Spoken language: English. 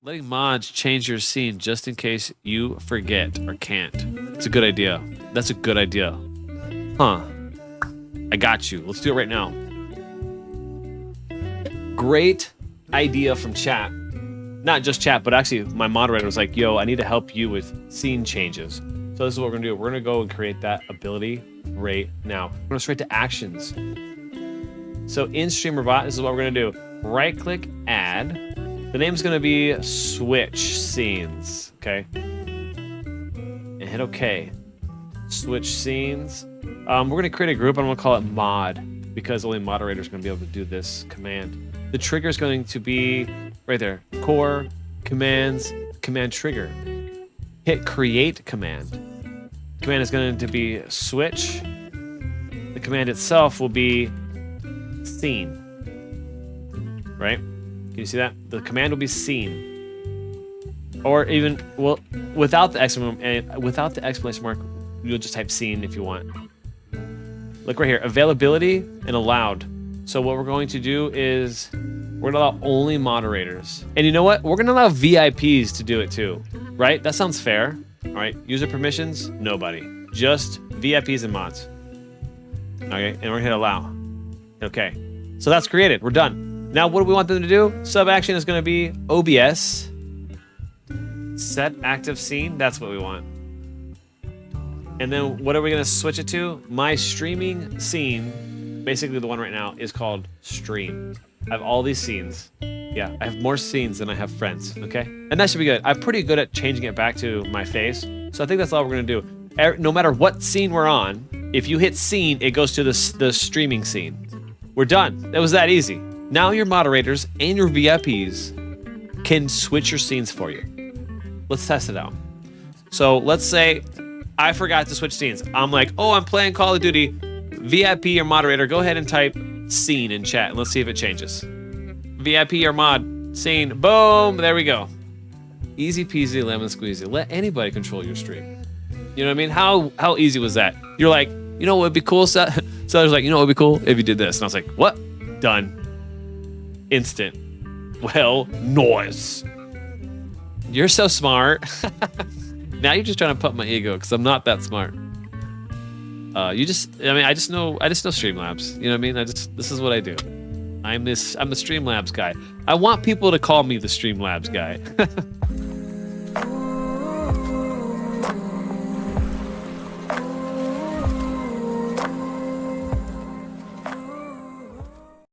Letting mods change your scene just in case you forget or can't. It's a good idea. That's a good idea. Huh. I got you. Let's do it right now. Great idea from chat. Not just chat, but actually my moderator was like, yo, I need to help you with scene changes. So this is what we're gonna do. We're gonna go and create that ability right now. We're gonna straight to actions. So in Streamer.bot, this is what we're gonna do. Right click, add. The name's gonna be switch scenes, okay? And hit okay. Switch scenes. We're gonna create a group. I'm gonna call it mod because only moderators are gonna be able to do this command. The trigger is going to be right there. Core, commands, command trigger. Hit create command. Command is going to be switch. The command itself will be scene. Right? Can you see that? The command will be scene. Or even, well, without the exclamation mark, you'll just type scene if you want. Look right here, availability and allowed. So what we're going to do is we're gonna allow only moderators. And you know what? We're gonna allow VIPs to do it too, right? That sounds fair. All right, user permissions, nobody. Just VIPs and mods. Okay, and we're gonna hit allow. Okay, so that's created, we're done. Now what do we want them to do? Sub action is gonna be OBS. Set active scene, that's what we want. And then what are we gonna switch it to? My streaming scene, basically the one right now, is called stream. I have all these scenes. Yeah, I have more scenes than I have friends, okay? And that should be good. I'm pretty good at changing it back to my face. So I think that's all we're gonna do. No matter what scene we're on, if you hit scene, it goes to the streaming scene. We're done. It was that easy. Now your moderators and your VIPs can switch your scenes for you. Let's test it out. So let's say I forgot to switch scenes. I'm like, oh, I'm playing Call of Duty. VIP or moderator, go ahead and type scene in chat and let's see if it changes. VIP or mod, scene, boom, there we go. Easy peasy lemon squeezy. Let anybody control your stream. You know what I mean? How easy was that? You're like, you know what would be cool? Seller's like, you know what would be cool if you did this. And I was like, what? Done. Instant. Well, noise. You're so smart. Now you're just trying to pump my ego because I'm not that smart. I just know Streamlabs. You know what I mean? This is what I do. I'm the Streamlabs guy. I want people to call me the Streamlabs guy.